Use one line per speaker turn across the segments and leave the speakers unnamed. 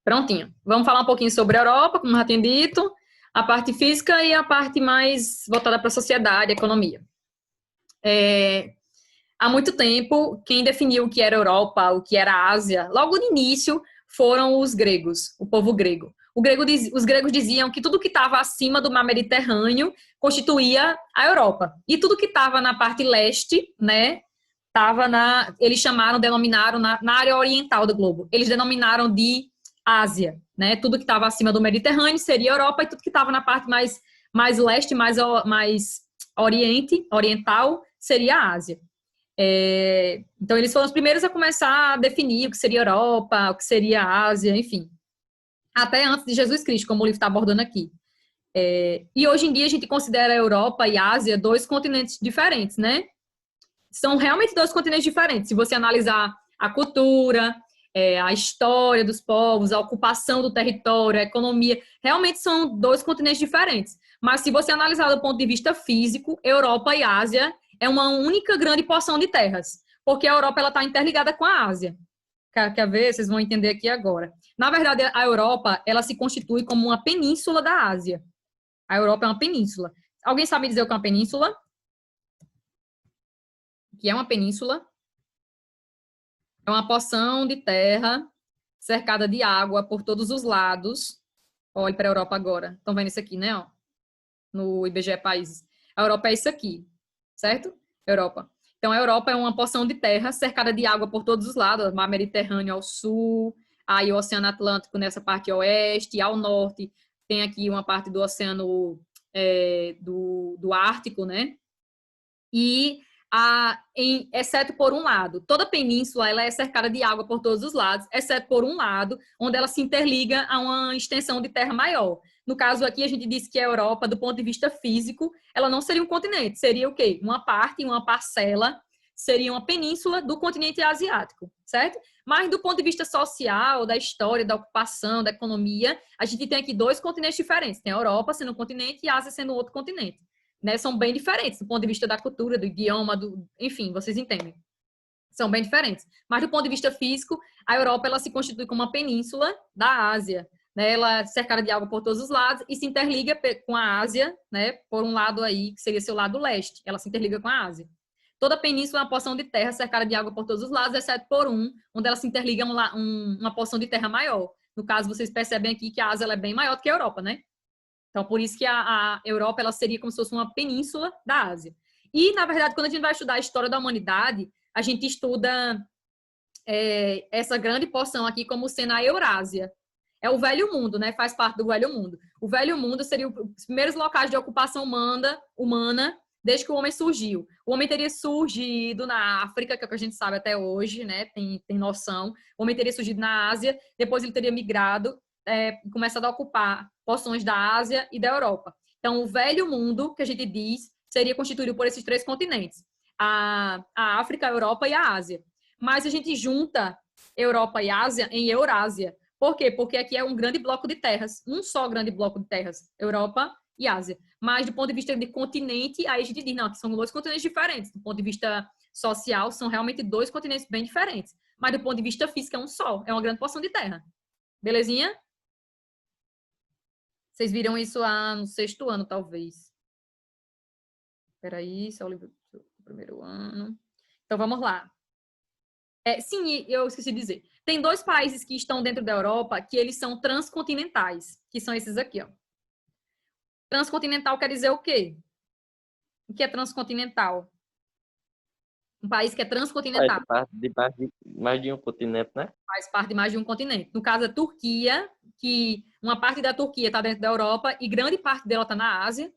Prontinho. Vamos falar um pouquinho sobre a Europa, como já tinha dito, a parte física e a parte mais voltada para a sociedade, economia. Há muito tempo, quem definiu o que era Europa, o que era Ásia, logo no início, foram os gregos, o povo grego. Os gregos diziam que tudo que estava acima do mar Mediterrâneo constituía a Europa. E tudo que estava na parte leste, né, eles denominaram na área oriental do globo. Eles denominaram de Ásia, né? Tudo que estava acima do Mediterrâneo seria Europa e tudo que estava na parte mais leste, mais oriental, seria a Ásia. Então, eles foram os primeiros a começar a definir o que seria Europa, o que seria Ásia, enfim. Até antes de Jesus Cristo, como o livro está abordando aqui. E hoje em dia a gente considera a Europa e a Ásia dois continentes diferentes, né? São realmente dois continentes diferentes. Se você analisar a cultura, a história dos povos, a ocupação do território, a economia, realmente são dois continentes diferentes. Mas se você analisar do ponto de vista físico, Europa e Ásia é uma única grande porção de terras, porque a Europa está interligada com a Ásia. Quer ver? Vocês vão entender aqui agora. Na verdade, a Europa ela se constitui como uma península da Ásia. A Europa é uma península. Alguém sabe dizer o que é uma península? O que é uma península? É uma porção de terra cercada de água por todos os lados. Olhe para a Europa agora. Estão vendo isso aqui, né? Ó, no IBGE Países. A Europa é isso aqui, certo? Europa. Então, a Europa é uma porção de terra cercada de água por todos os lados. O mar Mediterrâneo ao sul, aí o Oceano Atlântico nessa parte oeste, ao norte tem aqui uma parte do Oceano do Ártico, né? E exceto por um lado. Toda a península ela é cercada de água por todos os lados, exceto por um lado, onde ela se interliga a uma extensão de terra maior. No caso aqui, a gente disse que a Europa, do ponto de vista físico, ela não seria um continente, seria o quê? Uma parte, uma parcela, seria uma península do continente asiático, certo? Mas do ponto de vista social, da história, da ocupação, da economia, a gente tem aqui dois continentes diferentes. Tem a Europa sendo um continente e a Ásia sendo outro continente. Né, são bem diferentes do ponto de vista da cultura, do idioma, enfim, vocês entendem. São bem diferentes. Mas do ponto de vista físico, a Europa ela se constitui como uma península da Ásia. Né, ela é cercada de água por todos os lados e se interliga com a Ásia, né, por um lado aí, que seria seu lado leste. Ela se interliga com a Ásia. Toda a península é uma porção de terra cercada de água por todos os lados, exceto por onde ela se interliga uma porção de terra maior. No caso, vocês percebem aqui que a Ásia ela é bem maior do que a Europa, né? Então, por isso que a Europa ela seria como se fosse uma península da Ásia. E, na verdade, quando a gente vai estudar a história da humanidade, a gente estuda essa grande porção aqui como sendo a Eurásia. É o Velho Mundo, né? Faz parte do Velho Mundo. O Velho Mundo seria os primeiros locais de ocupação humana desde que o homem surgiu. O homem teria surgido na África, que é o que a gente sabe até hoje, né? Tem noção. O homem teria surgido na Ásia, depois ele teria migrado, começado a ocupar porções da Ásia e da Europa. Então, o Velho Mundo, que a gente diz, seria constituído por esses três continentes. A África, a Europa e a Ásia. Mas a gente junta Europa e Ásia em Eurásia. Por quê? Porque aqui é um grande bloco de terras, um só grande bloco de terras, Europa e Ásia. Mas do ponto de vista de continente, aí a gente diz, não, que são dois continentes diferentes. Do ponto de vista social, são realmente dois continentes bem diferentes. Mas do ponto de vista físico, é um só, é uma grande porção de terra. Belezinha? Vocês viram isso lá no 6º ano, talvez. Espera aí, isso é o livro do primeiro ano. Então, vamos lá. Sim, eu esqueci de dizer. Tem dois países que estão dentro da Europa que eles são transcontinentais, que são esses aqui, ó. Transcontinental quer dizer o quê? O que é transcontinental? Um país que é transcontinental.
Faz parte de mais de um continente, né?
Faz parte de mais de um continente. No caso, a Turquia, que uma parte da Turquia está dentro da Europa e grande parte dela está na Ásia,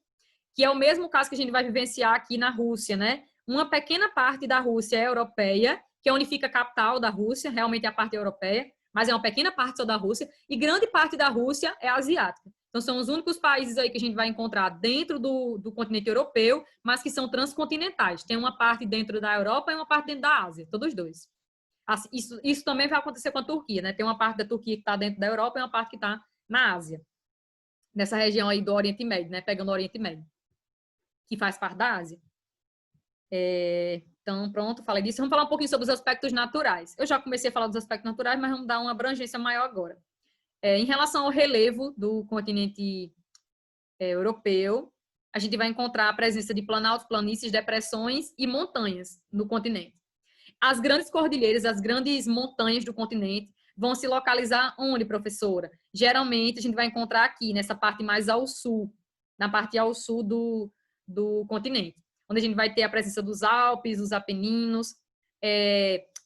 que é o mesmo caso que a gente vai vivenciar aqui na Rússia, né? Uma pequena parte da Rússia é europeia, que é onde fica a capital da Rússia, realmente é a parte europeia, mas é uma pequena parte só da Rússia, e grande parte da Rússia é asiática. Então, são os únicos países aí que a gente vai encontrar dentro do continente europeu, mas que são transcontinentais. Tem uma parte dentro da Europa e uma parte dentro da Ásia, todos dois. Assim, isso também vai acontecer com a Turquia, né? Tem uma parte da Turquia que está dentro da Europa e uma parte que está na Ásia, nessa região aí do Oriente Médio, né? Pegando o Oriente Médio, que faz parte da Ásia. Então, pronto, falei disso. Vamos falar um pouquinho sobre os aspectos naturais. Eu já comecei a falar dos aspectos naturais, mas vamos dar uma abrangência maior agora. Em relação ao relevo do continente europeu, a gente vai encontrar a presença de planaltos, planícies, depressões e montanhas no continente. As grandes cordilheiras, as grandes montanhas do continente vão se localizar onde, professora? Geralmente, a gente vai encontrar aqui, nessa parte mais ao sul, na parte ao sul do continente, onde a gente vai ter a presença dos Alpes, dos Apeninos.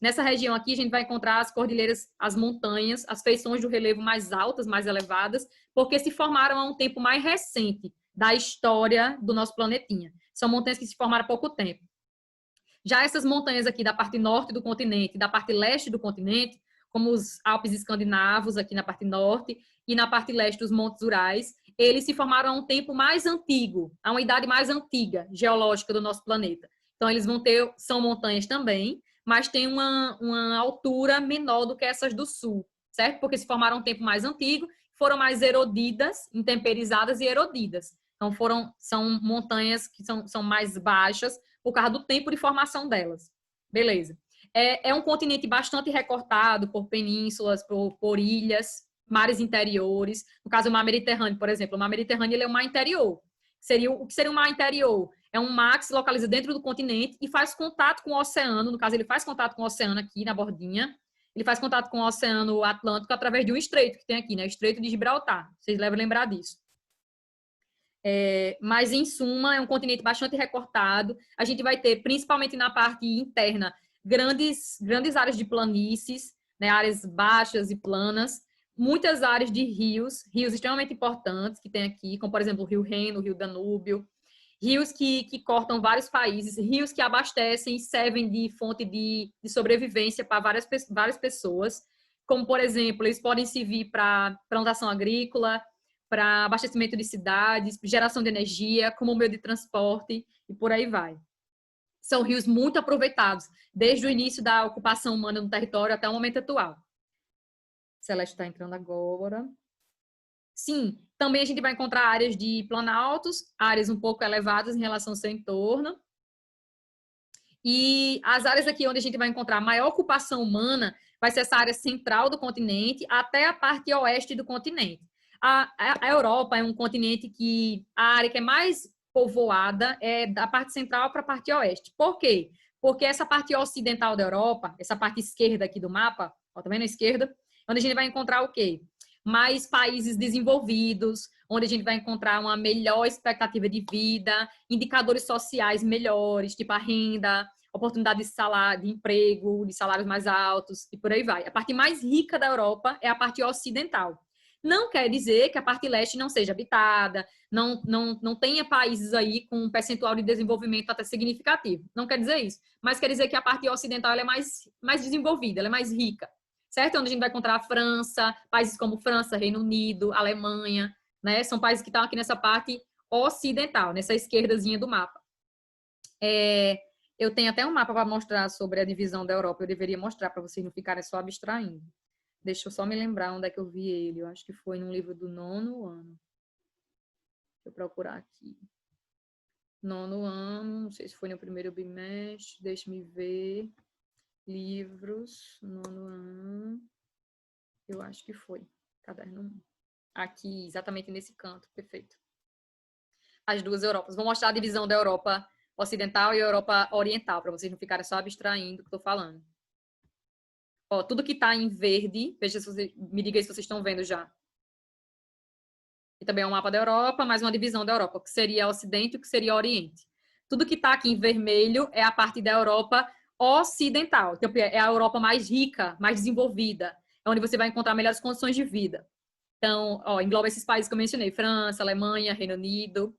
Nessa região aqui, a gente vai encontrar as cordilheiras, as montanhas, as feições do relevo mais altas, mais elevadas, porque se formaram há um tempo mais recente da história do nosso planetinha. São montanhas que se formaram há pouco tempo. Já essas montanhas aqui da parte norte do continente e da parte leste do continente, como os Alpes escandinavos aqui na parte norte e na parte leste os Montes Urais, eles se formaram há um tempo mais antigo, há uma idade mais antiga geológica do nosso planeta. Então, eles vão ter, são montanhas também, mas tem uma altura menor do que essas do sul, certo? Porque se formaram há um tempo mais antigo, foram mais erodidas, intemperizadas e erodidas. Então, são montanhas que são mais baixas por causa do tempo de formação delas. Beleza. É um continente bastante recortado por penínsulas, por ilhas, mares interiores. No caso, o mar Mediterrâneo, por exemplo. O mar Mediterrâneo ele é um mar interior. O que seria um mar interior? É um mar que se localiza dentro do continente e faz contato com o oceano. No caso, ele faz contato com o oceano aqui na bordinha. Ele faz contato com o oceano Atlântico através de um estreito que tem aqui, né? O Estreito de Gibraltar. Vocês devem lembrar disso. Mas, em suma, é um continente bastante recortado. A gente vai ter, principalmente na parte interna, grandes áreas de planícies, né? Áreas baixas e planas, muitas áreas de rios extremamente importantes que tem aqui, como, por exemplo, o Rio Reno, o Rio Danúbio, rios que cortam vários países, rios que abastecem e servem de fonte de sobrevivência para várias pessoas, como, por exemplo, eles podem servir para plantação agrícola, para abastecimento de cidades, geração de energia, como meio de transporte e por aí vai. São rios muito aproveitados, desde o início da ocupação humana no território até o momento atual. Celeste está entrando agora. Sim, também a gente vai encontrar áreas de planaltos, áreas um pouco elevadas em relação ao seu entorno. E as áreas aqui onde a gente vai encontrar maior ocupação humana vai ser essa área central do continente até a parte oeste do continente. A Europa é um continente que a área que é mais povoada é da parte central para a parte oeste. Por quê? Porque essa parte ocidental da Europa, essa parte esquerda aqui do mapa, ó, tá vendo a esquerda? Onde a gente vai encontrar o quê? Mais países desenvolvidos, onde a gente vai encontrar uma melhor expectativa de vida, indicadores sociais melhores, tipo a renda, oportunidade de salário, de emprego, de salários mais altos e por aí vai. A parte mais rica da Europa é a parte ocidental. Não quer dizer que a parte leste não seja habitada, não tenha países aí com um percentual de desenvolvimento até significativo. Não quer dizer isso. Mas quer dizer que a parte ocidental ela é mais desenvolvida, ela é mais rica. Certo? Onde a gente vai encontrar a França, países como França, Reino Unido, Alemanha, né? São países que estão aqui nessa parte ocidental, nessa esquerdazinha do mapa. Eu tenho até um mapa para mostrar sobre a divisão da Europa. Eu deveria mostrar para vocês não ficarem só abstraindo. Deixa eu só me lembrar onde é que eu vi ele. Eu acho que foi num livro do 9º ano. Deixa eu procurar aqui. 9º ano, não sei se foi no primeiro bimestre. Deixa-me ver. Livros, 9º ano. Eu acho que foi. Caderno 1. Aqui, exatamente nesse canto. Perfeito. As duas Europas. Vou mostrar a divisão da Europa Ocidental e Europa Oriental, para vocês não ficarem só abstraindo o que eu estou falando. Ó, tudo que está em verde, veja se vocês, me diga aí se vocês estão vendo já. E também é um mapa da Europa, mais uma divisão da Europa, o que seria Ocidente e o que seria Oriente. Tudo que está aqui em vermelho é a parte da Europa ocidental, então é a Europa mais rica, mais desenvolvida, é onde você vai encontrar melhores condições de vida. Então, ó, engloba esses países que eu mencionei, França, Alemanha, Reino Unido,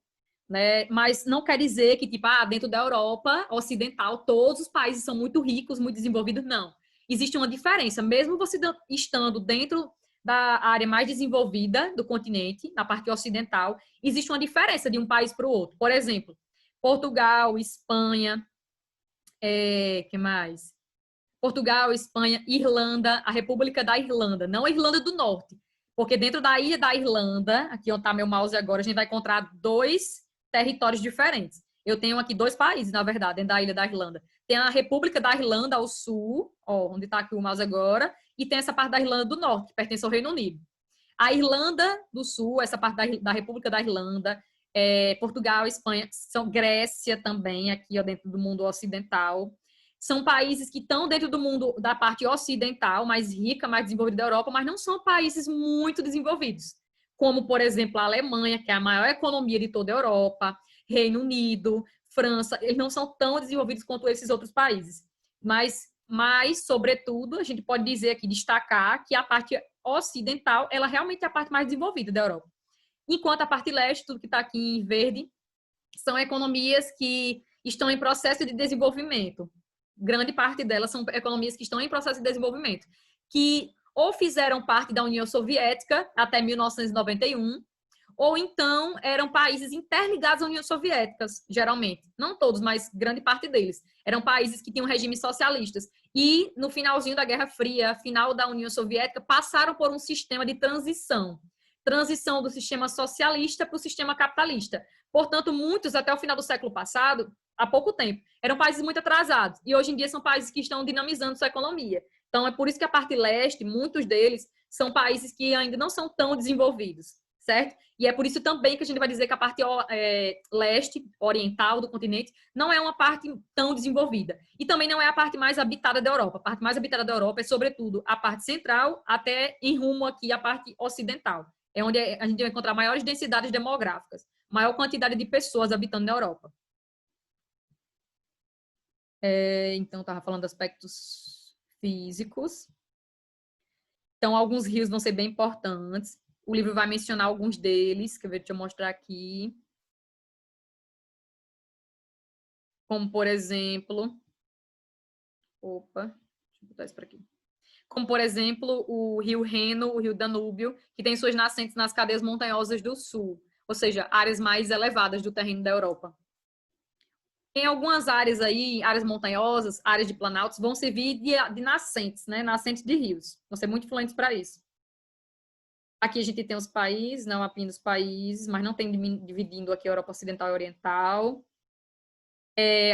né? Mas não quer dizer que, tipo, dentro da Europa ocidental, todos os países são muito ricos, muito desenvolvidos, não. Existe uma diferença, mesmo você estando dentro da área mais desenvolvida do continente, na parte ocidental, existe uma diferença de um país para o outro. Por exemplo, Portugal, Espanha, que mais? Portugal, Espanha, Irlanda, a República da Irlanda, não a Irlanda do Norte, porque dentro da ilha da Irlanda, aqui onde está meu mouse agora, a gente vai encontrar 2 territórios diferentes. Eu tenho aqui 2 países, na verdade, dentro da ilha da Irlanda. Tem a República da Irlanda ao sul, ó, onde está aqui o mouse agora, e tem essa parte da Irlanda do Norte, que pertence ao Reino Unido. A Irlanda do Sul, essa parte da República da Irlanda, Portugal, Espanha, Grécia também, aqui ó, dentro do mundo ocidental. São países que estão dentro do mundo da parte ocidental, mais rica, mais desenvolvida da Europa, mas não são países muito desenvolvidos. Como, por exemplo, a Alemanha, que é a maior economia de toda a Europa, Reino Unido, França, eles não são tão desenvolvidos quanto esses outros países. Mas, sobretudo, a gente pode dizer aqui, destacar que a parte ocidental, ela realmente é a parte mais desenvolvida da Europa. Enquanto a parte leste, tudo que está aqui em verde, são economias que estão em processo de desenvolvimento. Grande parte delas são economias que estão em processo de desenvolvimento, que ou fizeram parte da União Soviética até 1991, ou então eram países interligados à União Soviética, geralmente. Não todos, mas grande parte deles. Eram países que tinham regimes socialistas. E, no finalzinho da Guerra Fria, final da União Soviética, passaram por um sistema de transição. Transição do sistema socialista para o sistema capitalista. Portanto, muitos, até o final do século passado, há pouco tempo, eram países muito atrasados. E hoje em dia são países que estão dinamizando sua economia. Então, é por isso que a parte leste, muitos deles, são países que ainda não são tão desenvolvidos, certo? E é por isso também que a gente vai dizer que a parte leste, oriental do continente, não é uma parte tão desenvolvida. E também não é a parte mais habitada da Europa. A parte mais habitada da Europa é, sobretudo, a parte central, até em rumo aqui à parte ocidental. É onde a gente vai encontrar maiores densidades demográficas, maior quantidade de pessoas habitando na Europa. Então, estava falando de aspectos físicos. Então, alguns rios vão ser bem importantes. O livro vai mencionar alguns deles, que deixa eu mostrar aqui. Como, por exemplo... Opa, deixa eu botar isso para aqui. Como, por exemplo, o rio Reno, o rio Danúbio, que tem suas nascentes nas cadeias montanhosas do sul, ou seja, áreas mais elevadas do terreno da Europa. Em algumas áreas aí, áreas montanhosas, áreas de planaltos, vão servir de nascentes, né? Nascentes de rios. Vão ser muito influentes para isso. Aqui a gente tem os países, não apenas os países, mas não tem dividindo aqui a Europa Ocidental e Oriental.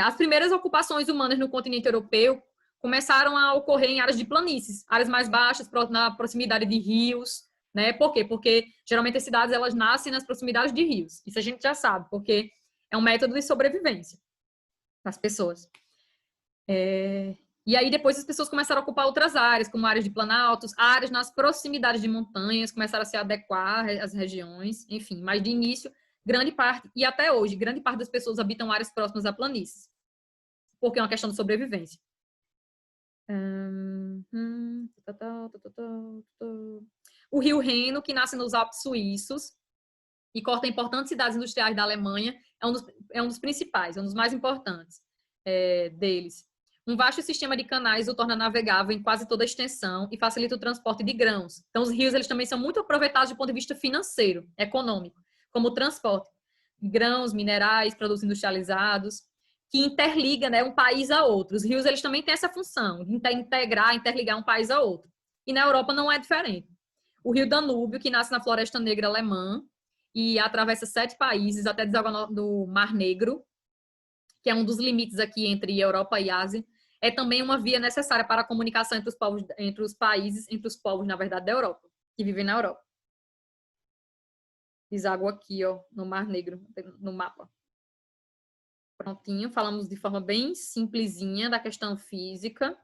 As primeiras ocupações humanas no continente europeu começaram a ocorrer em áreas de planícies, áreas mais baixas, na proximidade de rios, né? Por quê? Porque geralmente as cidades elas nascem nas proximidades de rios. Isso a gente já sabe, porque é um método de sobrevivência das pessoas. E aí depois as pessoas começaram a ocupar outras áreas, como áreas de planaltos, áreas nas proximidades de montanhas, começaram a se adequar às regiões, enfim. Mas de início, grande parte, e até hoje, grande parte das pessoas habitam áreas próximas a planícies, porque é uma questão de sobrevivência. O rio Reno, que nasce nos Alpes suíços e corta importantes cidades industriais da Alemanha, é um dos principais, é um dos mais importantes deles. Um vasto sistema de canais o torna navegável em quase toda a extensão e facilita o transporte de grãos. Então, os rios eles também são muito aproveitados do ponto de vista financeiro, econômico, como o transporte de grãos, minerais, produtos industrializados, que interliga, né, um país a outro. Os rios eles também têm essa função de integrar, interligar um país a outro. E na Europa não é diferente. O rio Danúbio, que nasce na Floresta Negra alemã e atravessa 7 países até desaguar no Mar Negro, que é um dos limites aqui entre Europa e Ásia, é também uma via necessária para a comunicação entre os povos, entre os países, entre os povos, na verdade, da Europa, que vivem na Europa. Deságua aqui, ó, no Mar Negro, no mapa. Prontinho, falamos de forma bem simplesinha da questão física.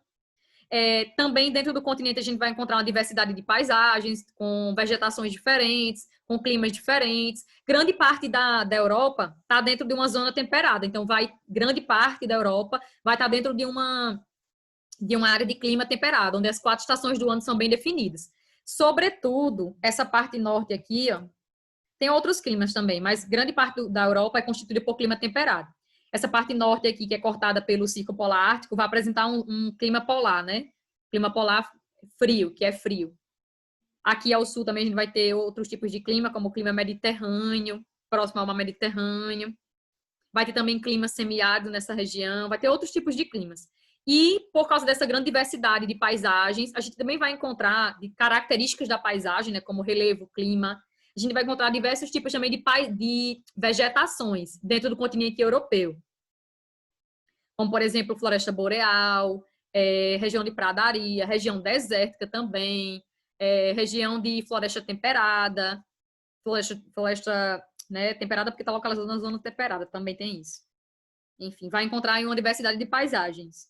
Também dentro do continente a gente vai encontrar uma diversidade de paisagens, com vegetações diferentes, com climas diferentes. Grande parte da Europa está dentro de uma zona temperada, então grande parte da Europa vai estar dentro de uma área de clima temperado, onde as 4 estações do ano são bem definidas. Sobretudo, essa parte norte aqui, ó, tem outros climas também, mas grande parte da Europa é constituída por clima temperado. Essa parte norte aqui, que é cortada pelo Círculo Polar Ártico, vai apresentar um clima polar, né? Clima polar frio, que é frio. Aqui ao sul também a gente vai ter outros tipos de clima, como o clima mediterrâneo, próximo ao mar Mediterrâneo. Vai ter também clima semiárido nessa região, vai ter outros tipos de climas. E por causa dessa grande diversidade de paisagens, a gente também vai encontrar de características da paisagem, né, como relevo, clima. A gente vai encontrar diversos tipos também de vegetações dentro do continente europeu. Como, por exemplo, floresta boreal, região de pradaria, região desértica também, região de floresta temperada, floresta né, temperada porque está localizada na zona temperada, também tem isso. Enfim, vai encontrar em uma diversidade de paisagens.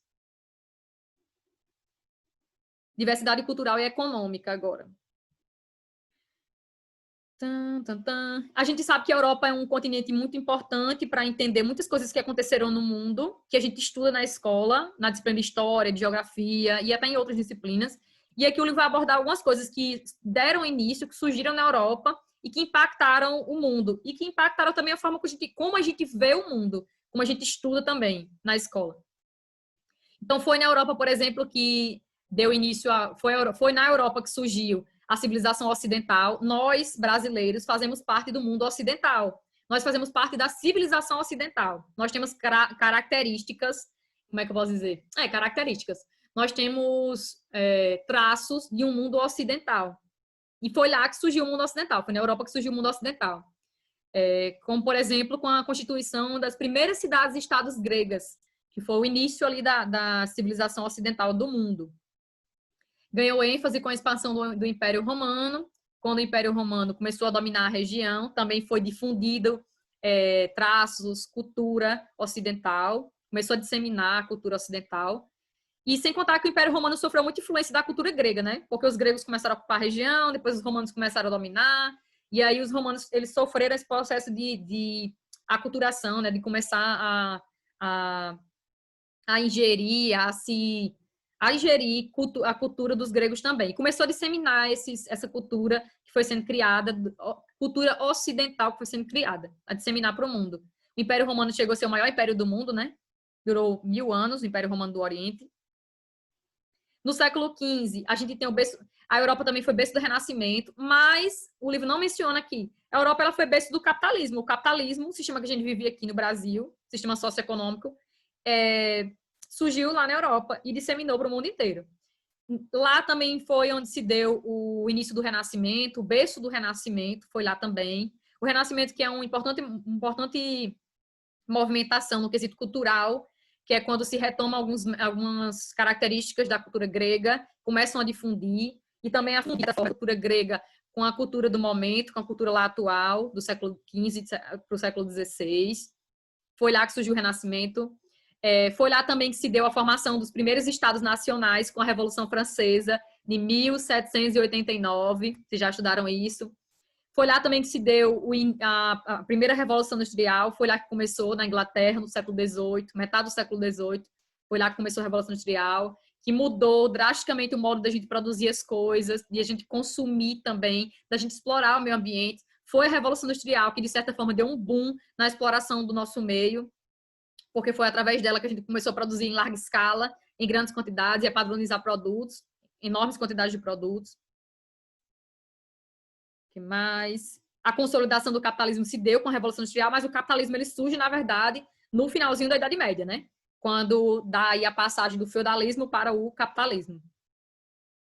Diversidade cultural e econômica agora. A gente sabe que a Europa é um continente muito importante para entender muitas coisas que aconteceram no mundo, que a gente estuda na escola, na disciplina de história, de geografia e até em outras disciplinas. E aqui o livro vai abordar algumas coisas que deram início, que surgiram na Europa e que impactaram o mundo. E que impactaram também a forma como a gente vê o mundo, como a gente estuda também na escola. Então, foi na Europa, por exemplo, que deu início foi na Europa que surgiu a civilização ocidental. Nós, brasileiros, fazemos parte do mundo ocidental. Nós fazemos parte da civilização ocidental. Nós temos características, como é que eu posso dizer? Características. Nós temos traços de um mundo ocidental. E foi lá que surgiu o mundo ocidental, foi na Europa que surgiu o mundo ocidental. Como, por exemplo, com a constituição das primeiras cidades-estados gregas, que foi o início ali da civilização ocidental do mundo. Ganhou ênfase com a expansão do Império Romano. Quando o Império Romano começou a dominar a região, também foi difundido traços, cultura ocidental, começou a disseminar a cultura ocidental. E sem contar que o Império Romano sofreu muita influência da cultura grega, né? Porque os gregos começaram a ocupar a região, depois os romanos começaram a dominar, e aí os romanos eles sofreram esse processo de aculturação, né? De começar a ingerir, a ingerir a cultura dos gregos também. Começou a disseminar essa cultura que foi sendo criada, cultura ocidental que foi sendo criada, a disseminar para o mundo. O Império Romano chegou a ser o maior império do mundo, né? Durou 1000 anos, o Império Romano do Oriente. No século XV, a gente tem o berço... A Europa também foi berço do Renascimento, mas o livro não menciona aqui. A Europa ela foi berço do capitalismo. O capitalismo, o sistema que a gente vive aqui no Brasil, sistema socioeconômico, surgiu lá na Europa e disseminou para o mundo inteiro. Lá também foi onde se deu o início do Renascimento, o berço do Renascimento foi lá também. O Renascimento, que é uma importante movimentação no quesito cultural, que é quando se retoma algumas características da cultura grega, começam a difundir, e também a fundir a cultura grega com a cultura do momento, com a cultura lá atual, do século XV para o século XVI. Foi lá que surgiu o Renascimento. Foi lá também que se deu a formação dos primeiros estados nacionais com a Revolução Francesa, de 1789. Vocês já estudaram isso? Foi lá também que se deu a primeira Revolução Industrial, foi lá que começou na Inglaterra, no século XVIII, metade do século XVIII, foi lá que começou a Revolução Industrial, que mudou drasticamente o modo da gente produzir as coisas, de a gente consumir também, da gente explorar o meio ambiente. Foi a Revolução Industrial que, de certa forma, deu um boom na exploração do nosso meio, porque foi através dela que a gente começou a produzir em larga escala, em grandes quantidades, e a padronizar produtos, enormes quantidades de produtos. Que mais? A consolidação do capitalismo se deu com a Revolução Industrial, mas o capitalismo ele surge, na verdade, no finalzinho da Idade Média, né? Quando dá aí a passagem do feudalismo para o capitalismo.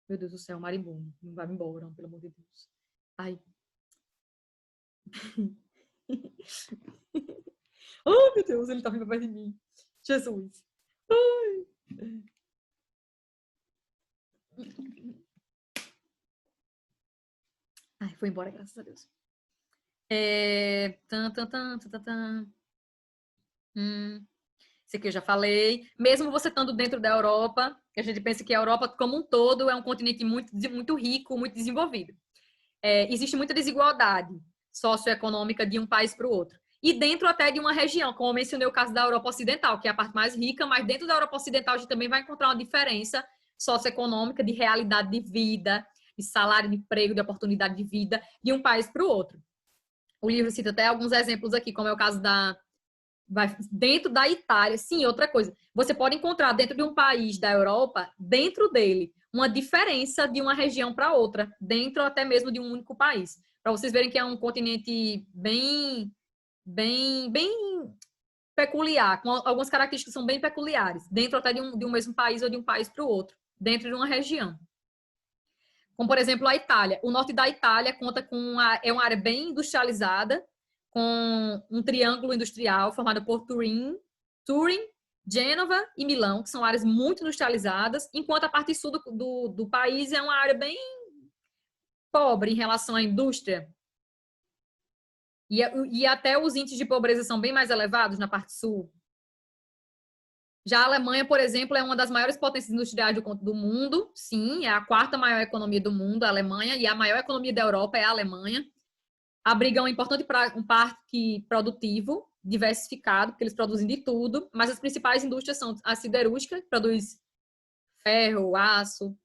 Meu Deus do céu, marimbondo. Não vai me embora, não, pelo amor de Deus. Ai. Oh, meu Deus, ele tá vindo perto de mim. Jesus. Ai. Ai, foi embora, graças a Deus. Isso aqui eu já falei. Mesmo você estando dentro da Europa, que a gente pensa que a Europa como um todo é um continente muito rico, muito desenvolvido. Existe muita desigualdade socioeconômica de um país para o outro. E dentro até de uma região, como eu mencionei o caso da Europa Ocidental, que é a parte mais rica, mas dentro da Europa Ocidental a gente também vai encontrar uma diferença socioeconômica de realidade de vida, de salário, de emprego, de oportunidade de vida, de um país para o outro. O livro cita até alguns exemplos aqui, como é o caso dentro da Itália. Sim, outra coisa. Você pode encontrar dentro de um país da Europa, dentro dele, uma diferença de uma região para outra, dentro até mesmo de um único país. Para vocês verem que é um continente bem peculiar, com algumas características que são bem peculiares, dentro até de um mesmo país ou de um país para o outro, dentro de uma região. Como, por exemplo, a Itália. O norte da Itália conta com uma área bem industrializada, com um triângulo industrial formado por Turim, Gênova e Milão, que são áreas muito industrializadas, enquanto a parte sul do país é uma área pobre em relação à indústria. E até os índices de pobreza são bem mais elevados na parte sul. Já a Alemanha, por exemplo, é uma das maiores potências industriais do mundo. Sim, é a quarta maior economia do mundo, a Alemanha, e a maior economia da Europa é a Alemanha. Abriga um importante um parque produtivo, diversificado, porque eles produzem de tudo, mas as principais indústrias são a siderúrgica, que produz ferro, aço,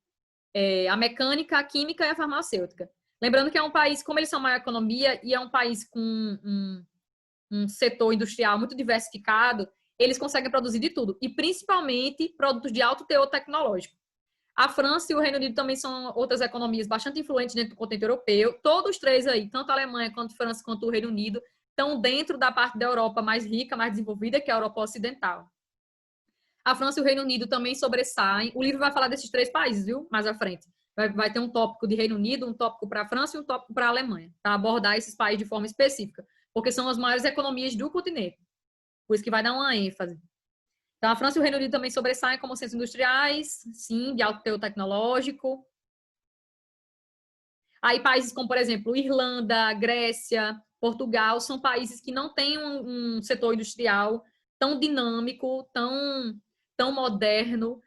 a mecânica, a química e a farmacêutica. Lembrando que é um país, como eles são maior economia e é um país com um setor industrial muito diversificado, eles conseguem produzir de tudo, e principalmente produtos de alto teor tecnológico. A França e o Reino Unido também são outras economias bastante influentes dentro do continente europeu. Todos os três aí, tanto a Alemanha, quanto a França, quanto o Reino Unido, estão dentro da parte da Europa mais rica, mais desenvolvida, que é a Europa Ocidental. A França e o Reino Unido também sobressaem. O livro vai falar desses três países, viu? Mais à frente. Vai ter um tópico de Reino Unido, um tópico para a França e um tópico para a Alemanha, para abordar esses países de forma específica, porque são as maiores economias do continente. Por isso que vai dar uma ênfase. Então, a França e o Reino Unido também sobressaem como centros industriais, sim, de alto teor tecnológico. Aí, países como, por exemplo, Irlanda, Grécia, Portugal, são países que não têm um setor industrial tão dinâmico, tão moderno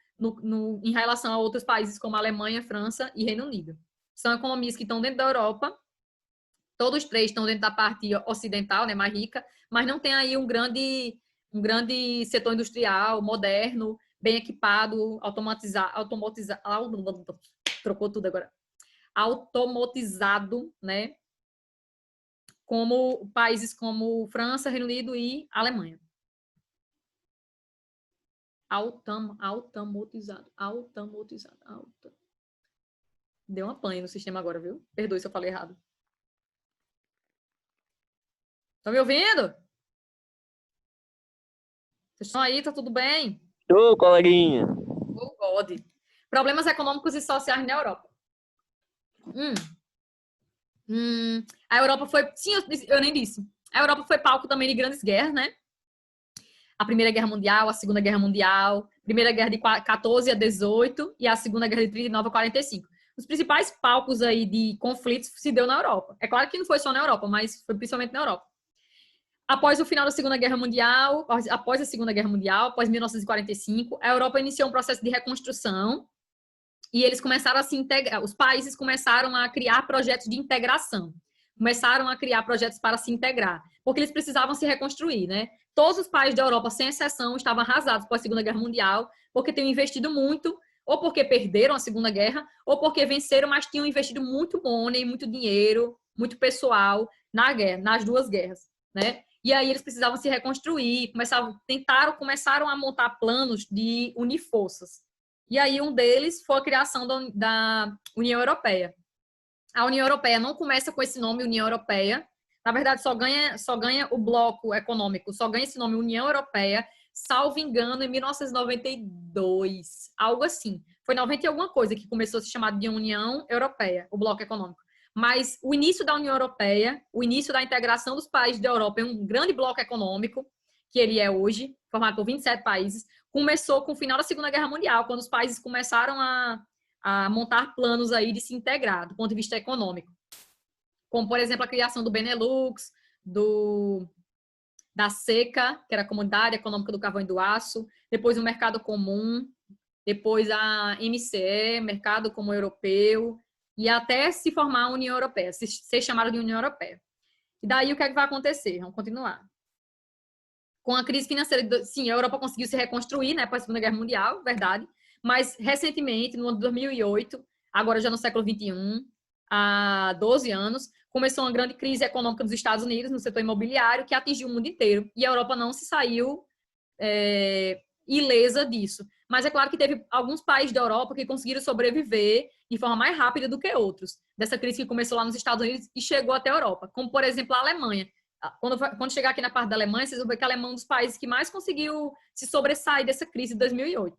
em relação a outros países como Alemanha, França e Reino Unido. São economias que estão dentro da Europa, todos três estão dentro da parte ocidental, né, mais rica, mas não tem aí um grande setor industrial, moderno, bem equipado, trocou tudo agora, automatizado, né, como países como França, Reino Unido e Alemanha. Automatizado. Deu uma pane no sistema agora, viu? Perdoe se eu falei errado. Estão me ouvindo? Vocês estão aí? Tá tudo bem?
Ô, coleguinha.
Oh, God. Problemas econômicos e sociais na Europa. A Europa foi... Sim, eu nem disse. A Europa foi palco também de grandes guerras, né? A Primeira Guerra Mundial, a Segunda Guerra Mundial, Primeira Guerra de 14 a 18 e a Segunda Guerra de 39 a 45. Os principais palcos aí de conflitos se deu na Europa. É claro que não foi só na Europa, mas foi principalmente na Europa. Após o final da Segunda Guerra Mundial, após a Segunda Guerra Mundial, após 1945, a Europa iniciou um processo de reconstrução e eles começaram a se integrar, os países começaram a criar projetos de integração, começaram a criar projetos para se integrar, porque eles precisavam se reconstruir, né? Todos os países da Europa, sem exceção, estavam arrasados pós a Segunda Guerra Mundial, porque tinham investido muito, ou porque perderam a Segunda Guerra, ou porque venceram, mas tinham investido muito money, muito dinheiro, muito pessoal na guerra, nas duas guerras, né? E aí eles precisavam se reconstruir, começaram a montar planos de unir forças. E aí um deles foi a criação da União Europeia. A União Europeia não começa com esse nome, União Europeia. Na verdade, só ganha o bloco econômico, só ganha esse nome União Europeia, salvo engano, em 1992, algo assim. Foi 90 e alguma coisa que começou a se chamar de União Europeia, o bloco econômico. Mas o início da União Europeia, o início da integração dos países da Europa em um grande bloco econômico, que ele é hoje, formado por 27 países, começou com o final da Segunda Guerra Mundial, quando os países começaram a montar planos aí de se integrar, do ponto de vista econômico. Como, por exemplo, a criação do Benelux, da SECA, que era a Comunidade Econômica do Carvão e do Aço, depois o Mercado Comum, depois a MCE, Mercado Comum Europeu, e até se formar a União Europeia, ser chamada de União Europeia. E daí o que é que vai acontecer? Vamos continuar. Com a crise financeira, sim, a Europa conseguiu se reconstruir, né, após a Segunda Guerra Mundial, verdade, mas recentemente, no ano de 2008, agora já no século XXI, há 12 anos, começou uma grande crise econômica dos Estados Unidos, no setor imobiliário, que atingiu o mundo inteiro, e a Europa não se saiu ilesa disso. Mas é claro que teve alguns países da Europa que conseguiram sobreviver de forma mais rápida do que outros, dessa crise que começou lá nos Estados Unidos e chegou até a Europa, como, por exemplo, a Alemanha. Quando chegar aqui na parte da Alemanha, vocês vão ver que a Alemanha é um dos países que mais conseguiu se sobressair dessa crise de 2008.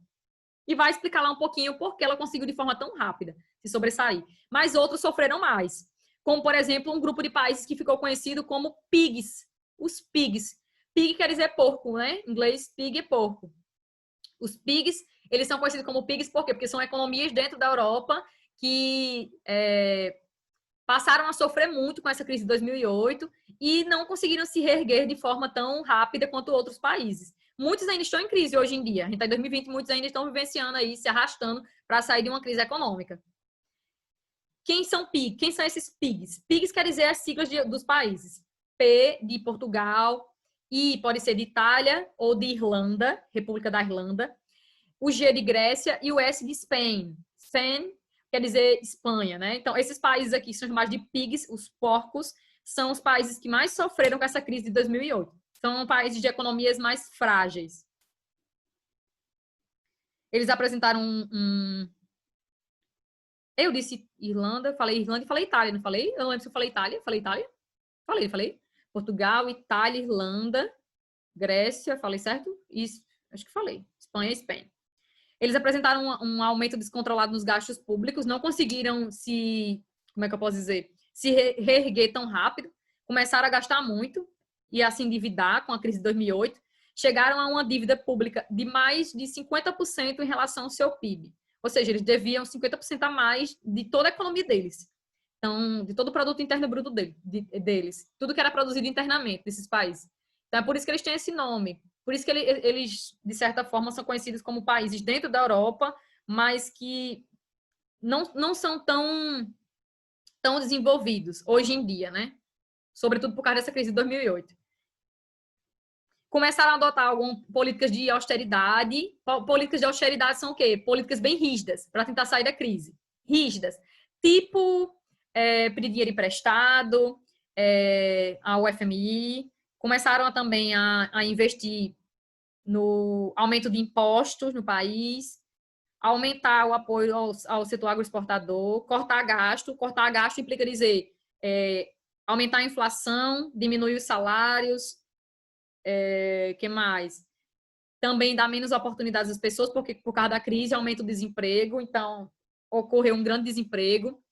E vai explicar lá um pouquinho por que ela conseguiu de forma tão rápida se sobressair. Mas outros sofreram mais. Como, por exemplo, um grupo de países que ficou conhecido como PIGs. Os PIGs. Pig quer dizer porco, né? Em inglês, pig é porco. Os PIGs, eles são conhecidos como PIGs por quê? Porque são economias dentro da Europa que passaram a sofrer muito com essa crise de 2008 e não conseguiram se reerguer de forma tão rápida quanto outros países. Muitos ainda estão em crise hoje em dia. A gente está em 2020, muitos ainda estão vivenciando aí, se arrastando para sair de uma crise econômica. Quem são PIGs? Quem são esses PIGs? PIGs quer dizer as siglas dos países. P de Portugal, I pode ser de Itália ou de Irlanda, República da Irlanda. O G de Grécia e o S de Spain. Spain quer dizer Espanha, né? Então, esses países aqui são chamados de PIGs, os porcos, são os países que mais sofreram com essa crise de 2008. São países de economias mais frágeis. Eles apresentaram Eu disse Irlanda, falei Irlanda e falei Itália, não falei? Eu não lembro se eu falei Itália. Falei Itália? Falei. Portugal, Itália, Irlanda, Grécia, falei certo? Isso, acho que falei. Espanha e Espanha. Eles apresentaram um aumento descontrolado nos gastos públicos, não conseguiram como é que eu posso dizer, se reerguer tão rápido, começaram a gastar muito e a se endividar com a crise de 2008, chegaram a uma dívida pública de mais de 50% em relação ao seu PIB. Ou seja, eles deviam 50% a mais de toda a economia deles. Então, de todo o produto interno bruto deles. Tudo que era produzido internamente desses países. Então, é por isso que eles têm esse nome. Por isso que eles, de certa forma, são conhecidos como países dentro da Europa, mas que não são tão desenvolvidos hoje em dia, né? Sobretudo por causa dessa crise de 2008. Começaram a adotar algumas políticas de austeridade. Políticas de austeridade são o quê? Políticas bem rígidas, para tentar sair da crise. Rígidas. Tipo, pedir dinheiro emprestado, ao FMI. Começaram também a investir no aumento de impostos no país, aumentar o apoio ao setor agroexportador, cortar gasto. Cortar gasto implica dizer aumentar a inflação, diminuir os salários, que mais? Também dar menos oportunidades às pessoas, porque por causa da crise aumenta o desemprego, então ocorreu um grande desemprego.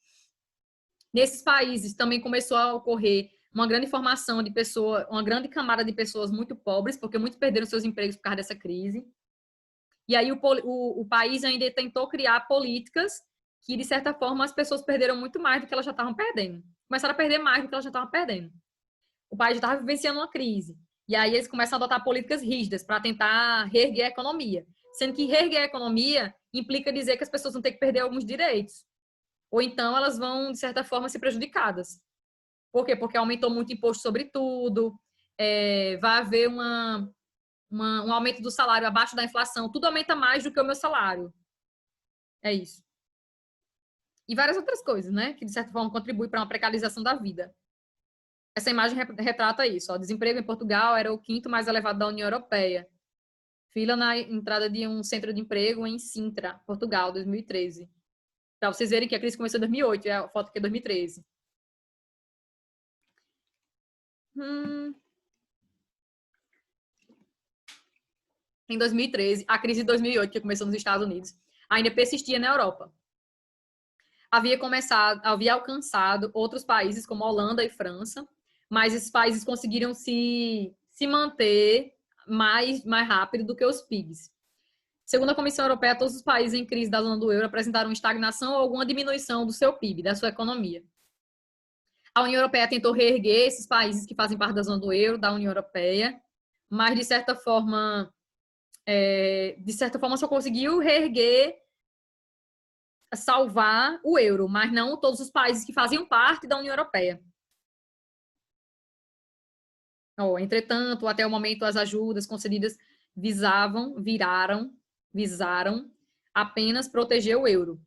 Nesses países também começou a ocorrer uma grande formação de pessoas, uma grande camada de pessoas muito pobres, porque muitos perderam seus empregos por causa dessa crise. E aí o país ainda tentou criar políticas que, de certa forma, as pessoas perderam muito mais do que elas já estavam perdendo. Começaram a perder mais do que elas já estavam perdendo. O país já estava vivenciando uma crise. E aí eles começam a adotar políticas rígidas para tentar reerguer a economia. Sendo que reerguer a economia implica dizer que as pessoas vão ter que perder alguns direitos. Ou então elas vão, de certa forma, ser prejudicadas. Por quê? Porque aumentou muito o imposto sobre tudo, vai haver um aumento do salário abaixo da inflação, tudo aumenta mais do que o meu salário. É isso. E várias outras coisas, né? Que, de certa forma, contribuem para uma precarização da vida. Essa imagem retrata isso. Ó. Desemprego em Portugal era o quinto mais elevado da União Europeia. Fila na entrada de um centro de emprego em Sintra, Portugal, 2013. Para vocês verem que a crise começou em 2008, a foto aqui é 2013. Em 2013, a crise de 2008, que começou nos Estados Unidos, ainda persistia na Europa. Havia alcançado outros países, como Holanda e França, mas esses países conseguiram se manter mais rápido do que os PIGs. Segundo a Comissão Europeia, todos os países em crise da zona do euro apresentaram estagnação ou alguma diminuição do seu PIB, da sua economia. A União Europeia tentou reerguer esses países que fazem parte da zona do euro, da União Europeia, mas, de certa forma, só conseguiu reerguer, salvar o euro, mas não todos os países que faziam parte da União Europeia. Entretanto, até o momento, as ajudas concedidas visaram apenas proteger o euro,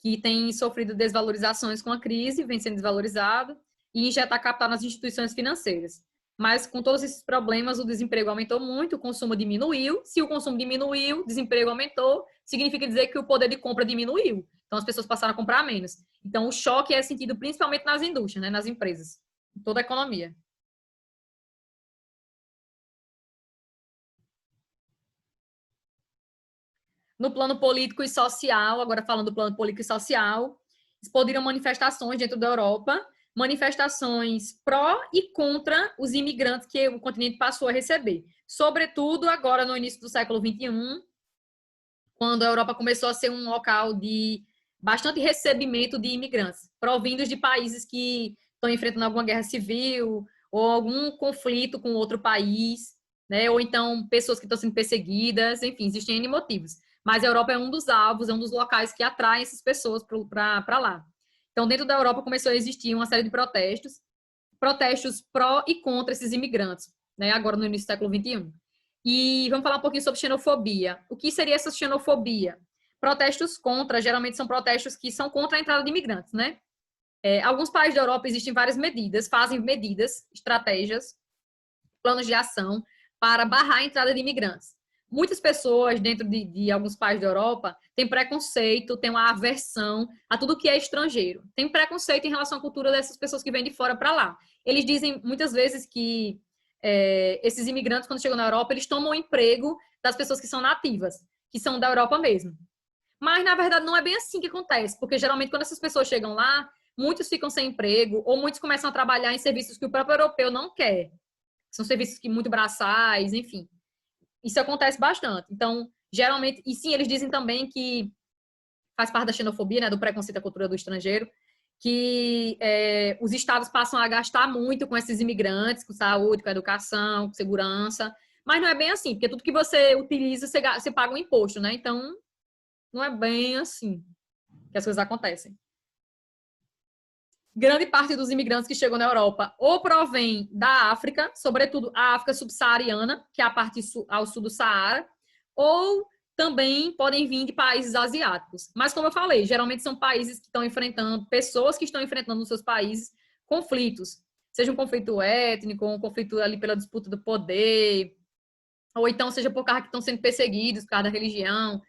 que tem sofrido desvalorizações com a crise, vem sendo desvalorizado, e injetar capital nas instituições financeiras. Mas com todos esses problemas, o desemprego aumentou muito, o consumo diminuiu. Se o consumo diminuiu, o desemprego aumentou, significa dizer que o poder de compra diminuiu. Então, as pessoas passaram a comprar menos. Então, o choque é sentido principalmente nas indústrias, né, nas empresas, em toda a economia. No plano político e social, agora falando do plano político e social, explodiram manifestações dentro da Europa, manifestações pró e contra os imigrantes que o continente passou a receber. Sobretudo agora no início do século XXI, quando a Europa começou a ser um local de bastante recebimento de imigrantes, provindos de países que estão enfrentando alguma guerra civil ou algum conflito com outro país, né? Ou então pessoas que estão sendo perseguidas, enfim, existem N motivos. Mas a Europa é um dos alvos, é um dos locais que atrai essas pessoas para lá. Então, dentro da Europa começou a existir uma série de protestos pró e contra esses imigrantes, né? Agora no início do século XXI. E vamos falar um pouquinho sobre xenofobia. O que seria essa xenofobia? Protestos contra, geralmente são protestos que são contra a entrada de imigrantes, né? Alguns países da Europa existem várias medidas, fazem medidas, estratégias, planos de ação para barrar a entrada de imigrantes. Muitas pessoas dentro de alguns países da Europa têm preconceito, têm uma aversão a tudo que é estrangeiro. Tem preconceito em relação à cultura dessas pessoas que vêm de fora para lá. Eles dizem muitas vezes que esses imigrantes, quando chegam na Europa, eles tomam o emprego das pessoas que são nativas, que são da Europa mesmo. Mas, na verdade, não é bem assim que acontece, porque geralmente quando essas pessoas chegam lá, muitos ficam sem emprego ou muitos começam a trabalhar em serviços que o próprio europeu não quer. São serviços que muito braçais, enfim. Isso acontece bastante. Então, geralmente, e sim, eles dizem também que faz parte da xenofobia, né, do preconceito à cultura do estrangeiro, que os estados passam a gastar muito com esses imigrantes, com saúde, com educação, com segurança, mas não é bem assim, porque tudo que você utiliza, você paga um imposto, né? Então, não é bem assim que as coisas acontecem. Grande parte dos imigrantes que chegam na Europa ou provém da África, sobretudo a África subsaariana, que é a parte ao sul do Saara, ou também podem vir de países asiáticos. Mas, como eu falei, geralmente são países que estão enfrentando, pessoas que estão enfrentando nos seus países conflitos, seja um conflito étnico, um conflito ali pela disputa do poder, ou então seja por causa que estão sendo perseguidos por causa da religião,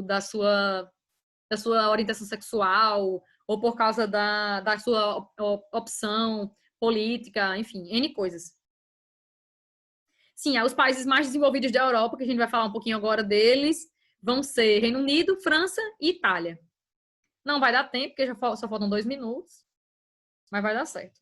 da sua orientação sexual, ou por causa da sua opção política, enfim, N coisas. Sim, os países mais desenvolvidos da Europa, que a gente vai falar um pouquinho agora deles, vão ser Reino Unido, França e Itália. Não vai dar tempo, porque só faltam 2 minutos, mas vai dar certo.